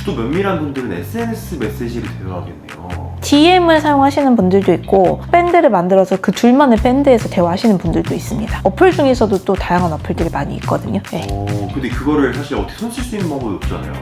주도 면밀한 분들은 SNS 메시지를 대화하겠네요. DM을 사용하시는 분들도 있고 밴드를 만들어서 그 둘만의 밴드에서 대화하시는 분들도 있습니다. 어플 중에서도 또 다양한 어플들이 많이 있거든요. 네. 근데 그거를 사실 어떻게 손 쓸 수 있는 방법이 없잖아요.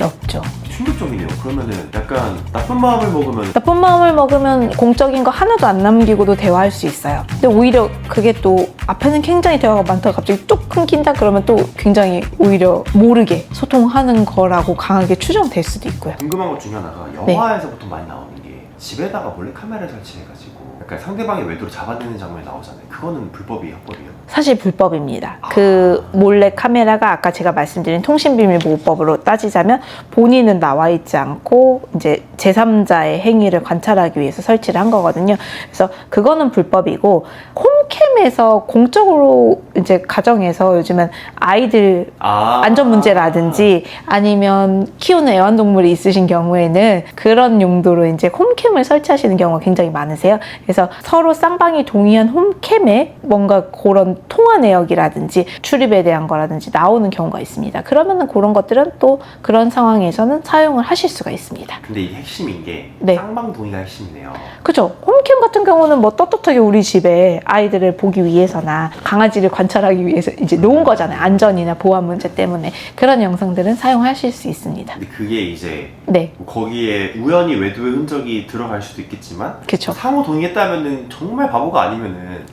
없죠. 충격적이네요. 그러면은 약간 나쁜 마음을 먹으면 공적인 거 하나도 안 남기고도 대화할 수 있어요. 근데 오히려 그게 또 앞에는 굉장히 대화가 많다가 갑자기 뚝 끊긴다 그러면 또 굉장히 오히려 모르게 소통하는 거라고 강하게 추정될 수도 있고요. 궁금한 것 중에 하나가 영화에서 보통 많이 나오는 게 집에다가 몰래 카메라를 설치해가지고 약간 상대방의 외도를 잡아내는 장면이 나오잖아요. 그거는 불법이에요, 합법이에요? 사실 불법입니다. 그 몰래 카메라가 아까 제가 말씀드린 통신비밀보호법으로 따지자면 본인은 나와 있지 않고 이제 제3자의 행위를 관찰하기 위해서 설치를 한 거거든요. 그래서 그거는 불법이고 홈캠에서 공적으로 이제 가정에서 요즘은 아이들 안전 문제라든지 아니면 키우는 애완동물이 있으신 경우에는 그런 용도로 이제 홈캠을 설치하시는 경우가 굉장히 많으세요. 그래서 서로 쌍방이 동의한 홈캠에 뭔가 그런 통화 내역이라든지 출입에 대한 거라든지 나오는 경우가 있습니다. 그러면은 그런 것들은 또 그런 상황에서는 사용을 하실 수가 있습니다. 근데 이게 핵심인 게 쌍방 동의가 핵심이네요. 그렇죠. 홈캠 같은 경우는 뭐 떳떳하게 우리 집에 아이들을 보기 위해서나 강아지를 관찰하기 위해서 이제 놓은 거잖아요. 안전이나 보안 문제 때문에. 그런 영상들은 사용하실 수 있습니다. 근데 그게 이제 거기에 우연히 외도의 흔적이 들어갈 수도 있겠지만 상호 동의했다면은 정말 바보가 아니면은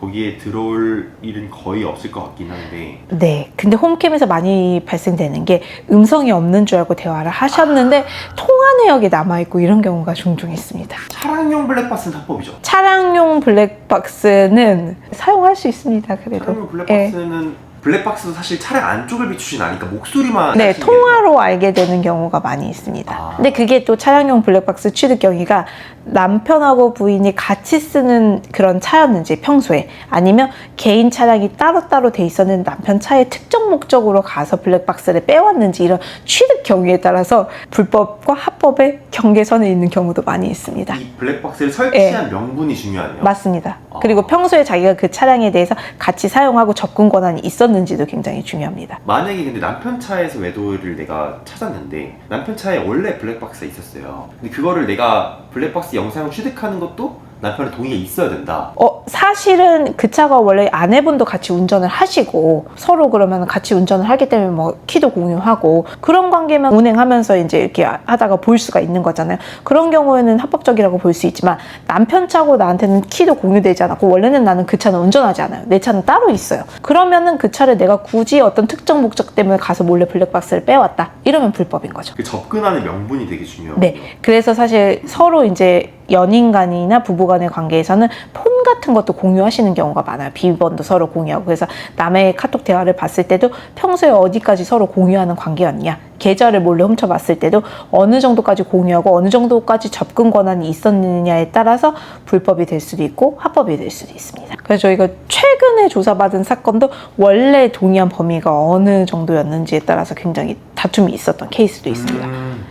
거기에 들어올 일은 거의 없을 것 같긴 한데 근데 홈캠에서 많이 발생되는 게 음성이 없는 줄 알고 대화를 하셨는데 통화 내역이 남아있고 이런 경우가 종종 있습니다. 차량용 블랙박스는 합법이죠? 차량용 블랙박스는 사용할 수 있습니다. 그래도 차량용 블랙박스는 블랙박스도 사실 차량 안쪽을 비추진 않으니까 목소리만 통화로 알게 되는 경우가 많이 있습니다. 근데 그게 또 차량용 블랙박스 취득 경위가 남편하고 부인이 같이 쓰는 그런 차였는지 평소에 아니면 개인 차량이 따로따로 돼 있었는데 남편 차에 특정 목적으로 가서 블랙박스를 빼왔는지 이런 취득 경위에 따라서 불법과 합법의 경계선에 있는 경우도 많이 있습니다. 이 블랙박스를 설치한 명분이 중요하네요. 맞습니다. 그리고 평소에 자기가 그 차량에 대해서 같이 사용하고 접근 권한이 있었는지도 굉장히 중요합니다. 만약에 근데 남편 차에서 외도를 내가 찾았는데 남편 차에 원래 블랙박스가 있었어요. 근데 그거를 내가 블랙박스 영상을 취득하는 것도 남편의 동의가 있어야 된다. 사실은 그 차가 원래 아내분도 같이 운전을 하시고 서로 그러면 같이 운전을 하기 때문에 뭐 키도 공유하고 그런 관계만 운행하면서 이제 이렇게 하다가 볼 수가 있는 거잖아요. 그런 경우에는 합법적이라고 볼 수 있지만 남편 차고 나한테는 키도 공유되지 않았고 원래는 나는 그 차는 운전하지 않아요. 내 차는 따로 있어요. 그러면은 그 차를 내가 굳이 어떤 특정 목적 때문에 가서 몰래 블랙박스를 빼왔다. 이러면 불법인 거죠. 그 접근하는 명분이 되게 중요해요. 그래서 사실 서로 이제 연인 간이나 부부 간의 관계에서는 폰 같은 것도 공유하시는 경우가 많아요. 비번도 서로 공유하고. 그래서 남의 카톡 대화를 봤을 때도 평소에 어디까지 서로 공유하는 관계였냐, 계좌를 몰래 훔쳐봤을 때도 어느 정도까지 공유하고 어느 정도까지 접근 권한이 있었느냐에 따라서 불법이 될 수도 있고 합법이 될 수도 있습니다. 그래서 저희가 최근에 조사받은 사건도 원래 동의한 범위가 어느 정도였는지에 따라서 굉장히 다툼이 있었던 케이스도 있습니다.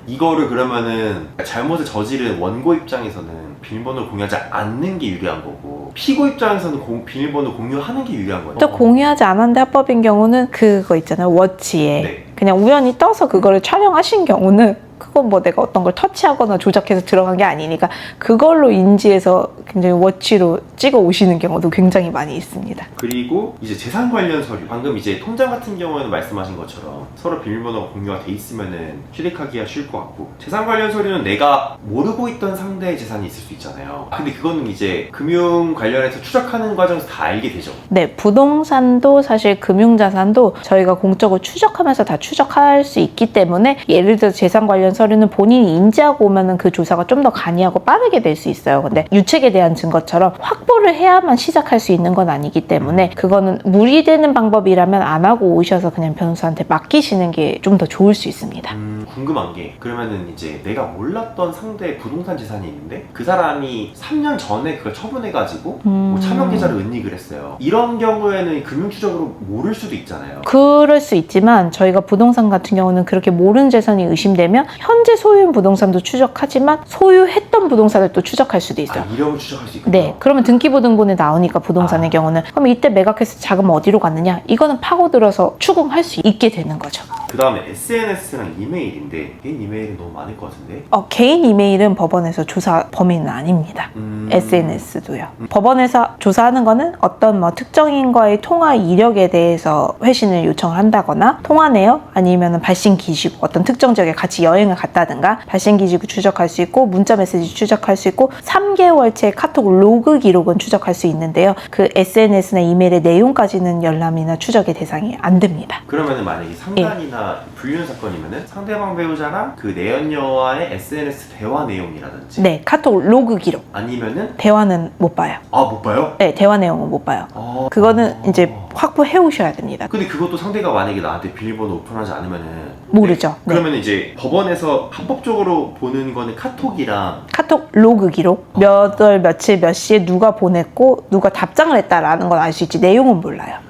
이거를 그러면은 잘못을 저지른 원고 입장에서는 비밀번호를 공유하지 않는 게 유리한 거고 피고 입장에서는 비밀번호 공유하는 게 유리한 거예요. 또 공유하지 않았는데 합법인 경우는 그거 있잖아요. 워치에 그냥 우연히 떠서 그거를 촬영하신 경우는 그건 뭐 내가 어떤 걸 터치하거나 조작해서 들어간 게 아니니까 그걸로 인지해서 굉장히 워치로 찍어 오시는 경우도 굉장히 많이 있습니다. 그리고 이제 재산 관련 서류, 방금 이제 통장 같은 경우에는 말씀하신 것처럼 서로 비밀번호가 공유가 돼 있으면은 취득하기가 쉬울 것 같고 재산 관련 서류는 내가 모르고 있던 상대의 재산이 있을 수 있잖아요. 근데 그거는 이제 금융 관련해서 추적하는 과정에서 다 알게 되죠. 부동산도 사실 금융자산도 저희가 공적으로 추적하면서 다 추적할 수 있기 때문에 예를 들어 재산 관련 서류는 본인이 인지하고 오면은 그 조사가 좀 더 간이하고 빠르게 될 수 있어요. 근데 유책에 대한 증거처럼 확보를 해야만 시작할 수 있는 건 아니기 때문에 그거는 무리되는 방법이라면 안 하고 오셔서 그냥 변호사한테 맡기시는 게 좀 더 좋을 수 있습니다. 궁금한 게 그러면은 이제 내가 몰랐던 상대의 부동산 재산이 있는데 그 사람이 3년 전에 그걸 처분해가지고 뭐 차명 계좌를 은닉을 했어요. 이런 경우에는 금융추적으로 모를 수도 있잖아요. 그럴 수 있지만 저희가 부동산 같은 경우는 그렇게 모르는 재산이 의심되면 현재 소유인 부동산도 추적하지만 소유했던 부동산을 또 추적할 수도 있어요. 이력을 추적할 수 있군요. 그러면 등기부등본에 나오니까 부동산의 경우는 그럼 이때 매각해서 자금 어디로 갔느냐 이거는 파고들어서 추궁할 수 있게 되는 거죠. 그 다음에 SNS랑 이메일인데 개인 이메일은 너무 많을 것 같은데? 개인 이메일은 법원에서 조사 범위는 아닙니다. SNS도요. 법원에서 조사하는 거는 어떤 뭐 특정인과의 통화 이력에 대해서 회신을 요청을 한다거나 통화 내역 아니면 발신 기지국 어떤 특정 지역에 같이 여행을 갔다든가 발신 기지국 추적할 수 있고 문자 메시지 추적할 수 있고 3개월째 카톡 로그 기록은 추적할 수 있는데요. 그 SNS나 이메일의 내용까지는 열람이나 추적의 대상이 안 됩니다. 그러면은 만약에 상간이나 불륜 사건이면은 상대방 배우자랑 그 내연녀와의 SNS 대화 내용이라든지 네, 카톡 로그 기록 아니면은 대화는 못 봐요. 아, 못 봐요? 네, 대화 내용은 못 봐요. 그거는 이제 확보해 오셔야 됩니다. 근데 그것도 상대가 만약에 나한테 비밀번호 오픈하지 않으면은 모르죠. 네. 그러면 이제 법원에서 합법적으로 보는 거는 카톡이랑 카톡 로그 기록 몇 월 며칠 몇 시에 누가 보냈고 누가 답장을 했다라는 건 알 수 있지 내용은 몰라요.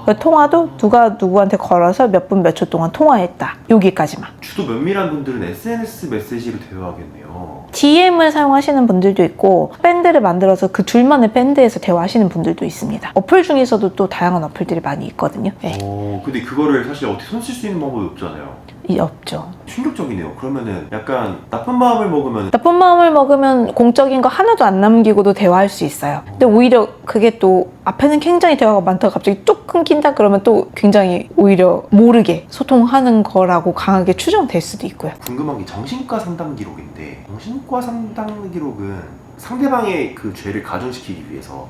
그 통화도 누가 누구한테 걸어서 몇 분 몇 초 동안 통화했다 여기까지만. 주로 면밀한 분들은 SNS 메시지로 대화하겠네요. DM을 사용하시는 분들도 있고 밴드를 만들어서 그 둘만의 밴드에서 대화하시는 분들도 있습니다. 어플 중에서도 또 다양한 어플들이 많이 있거든요. 네. 근데 그거를 사실 어떻게 손 쓸 수 있는 방법이 없잖아요. 없죠. 충격적이네요. 그러면은 약간 나쁜 마음을 먹으면 나쁜 마음을 먹으면 공적인 거 하나도 안 남기고도 대화할 수 있어요. 근데 오히려 그게 또 앞에는 굉장히 대화가 많다가 갑자기 뚝 끊긴다 그러면 또 굉장히 오히려 모르게 소통하는 거라고 강하게 추정될 수도 있고요. 궁금한 게 정신과 상담 기록인데 정신과 상담 기록은 상대방의 그 죄를 가중시키기 위해서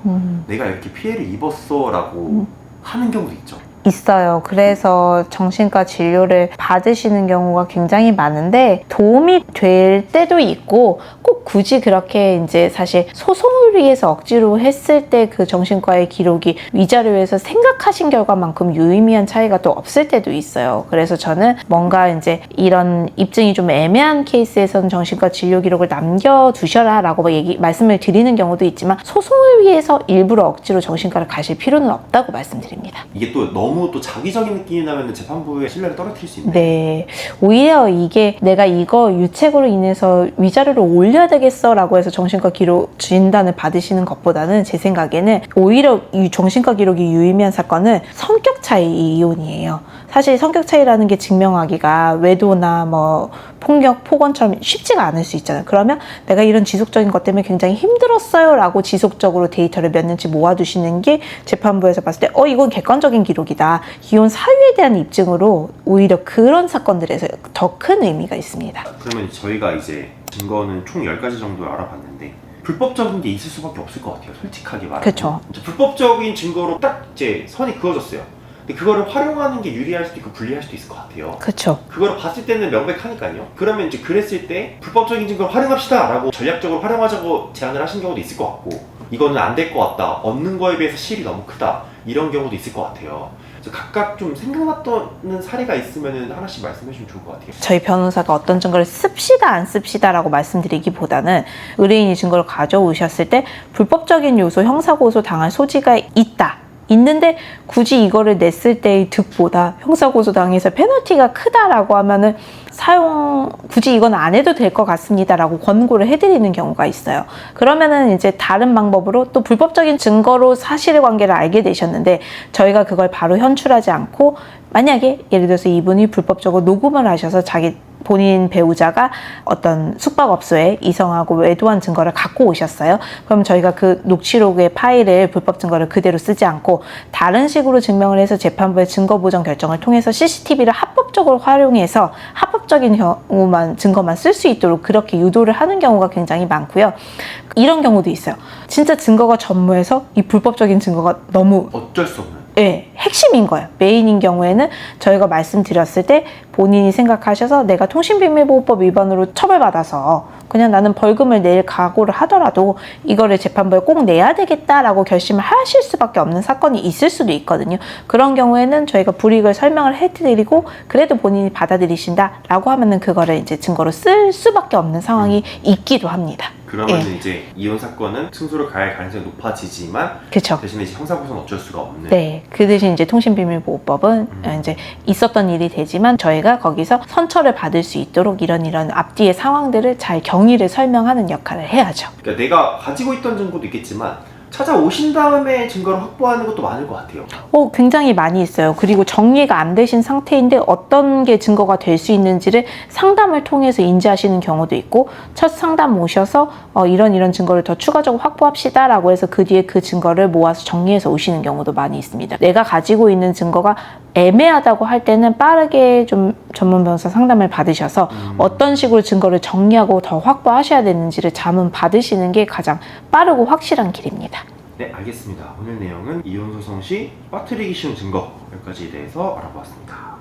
내가 이렇게 피해를 입었어 라고 하는 경우도 있죠. 있어요. 그래서 정신과 진료를 받으시는 경우가 굉장히 많은데 도움이 될 때도 있고 꼭 굳이 그렇게 이제 사실 소송을 위해서 억지로 했을 때 그 정신과의 기록이 위자료에서 생각하신 결과만큼 유의미한 차이가 또 없을 때도 있어요. 그래서 저는 뭔가 이제 이런 입증이 좀 애매한 케이스에서는 정신과 진료 기록을 남겨두셔라 라고 말씀을 드리는 경우도 있지만 소송을 위해서 일부러 억지로 정신과를 가실 필요는 없다고 말씀드립니다. 이게 또 너무 또 자기적인 느낌이 나면 재판부의 신뢰를 떨어뜨릴 수 있네요. 네. 오히려 이게 내가 이거 유책으로 인해서 위자료를 올려야 되겠어 라고 해서 정신과 기록 진단을 받으시는 것보다는 제 생각에는 오히려 이 정신과 기록이 유의미한 사건은 성격 차이 이혼이에요. 사실 성격 차이라는 게 증명하기가 외도나 뭐 폭력, 폭언처럼 쉽지가 않을 수 있잖아요. 그러면 내가 이런 지속적인 것 때문에 굉장히 힘들었어요 라고 지속적으로 데이터를 몇 년치 모아두시는 게 재판부에서 봤을 때 이건 객관적인 기록이다. 이혼 사유에 대한 입증으로 오히려 그런 사건들에서 더 큰 의미가 있습니다. 그러면 저희가 이제 증거는 총 10가지 정도 알아봤는데 불법적인 게 있을 수밖에 없을 것 같아요. 솔직하게 말하면. 그렇죠. 불법적인 증거로 딱 이제 선이 그어졌어요. 근데 그거를 활용하는 게 유리할 수도 있고 불리할 수도 있을 것 같아요. 그렇죠. 그거를 봤을 때는 명백하니까요. 그러면 이제 그랬을 때 불법적인 증거를 활용합시다 라고 전략적으로 활용하자고 제안을 하신 경우도 있을 것 같고 이거는 안 될 것 같다. 얻는 거에 비해서 실이 너무 크다. 이런 경우도 있을 것 같아요. 그래서 각각 좀 생각났던 사례가 있으면 하나씩 말씀해 주시면 좋을 것 같아요. 저희 변호사가 어떤 증거를 씁시다 안 씁시다 라고 말씀드리기보다는 의뢰인이 증거를 가져오셨을 때 불법적인 요소 형사고소 당할 소지가 있는데 굳이 이거를 냈을 때의 득보다 형사고소 당해서 페널티가 크다라고 하면은 굳이 이건 안 해도 될 것 같습니다 라고 권고를 해드리는 경우가 있어요. 그러면은 이제 다른 방법으로 또 불법적인 증거로 사실의 관계를 알게 되셨는데 저희가 그걸 바로 현출하지 않고 만약에 예를 들어서 이분이 불법적으로 녹음을 하셔서 본인 배우자가 어떤 숙박업소에 이성하고 외도한 증거를 갖고 오셨어요. 그럼 저희가 그 녹취록의 파일을 불법 증거를 그대로 쓰지 않고 다른 식으로 증명을 해서 재판부의 증거 보정 결정을 통해서 CCTV를 합법적으로 활용해서 합법적인 증거만 쓸 수 있도록 그렇게 유도를 하는 경우가 굉장히 많고요. 이런 경우도 있어요. 진짜 증거가 전무해서 이 불법적인 증거가 너무 어쩔 수 없는 핵심인 거예요. 메인인 경우에는 저희가 말씀드렸을 때 본인이 생각하셔서 내가 통신비밀보호법 위반으로 처벌받아서 그냥 나는 벌금을 낼 각오를 하더라도 이거를 재판부에 꼭 내야 되겠다라고 결심을 하실 수밖에 없는 사건이 있을 수도 있거든요. 그런 경우에는 저희가 불이익을 설명을 해드리고 그래도 본인이 받아들이신다라고 하면은 그거를 이제 증거로 쓸 수밖에 없는 상황이 있기도 합니다. 그러면 이제 이혼 사건은 승소를 가할 가능성이 높아지지만 그쵸. 대신에 이제 형사고소는 어쩔 수가 없는. 네, 그 대신 이제 통신비밀보호법은 이제 있었던 일이 되지만 저희가 거기서 선처를 받을 수 있도록 이런 앞뒤의 상황들을 잘 경위를 설명하는 역할을 해야죠. 그러니까 내가 가지고 있던 증거도 있겠지만 찾아오신 다음에 증거를 확보하는 것도 많을 것 같아요. 굉장히 많이 있어요. 그리고 정리가 안 되신 상태인데 어떤 게 증거가 될 수 있는지를 상담을 통해서 인지하시는 경우도 있고, 첫 상담 오셔서 이런 증거를 더 추가적으로 확보합시다 라고 해서 그 뒤에 그 증거를 모아서 정리해서 오시는 경우도 많이 있습니다. 내가 가지고 있는 증거가 애매하다고 할 때는 빠르게 좀 전문 변호사 상담을 받으셔서 어떤 식으로 증거를 정리하고 더 확보하셔야 되는지를 자문 받으시는 게 가장 빠르고 확실한 길입니다. 네, 알겠습니다. 오늘 내용은 이혼 소송 시 빠뜨리기 쉬운 증거 몇 가지에 대해서 알아보았습니다.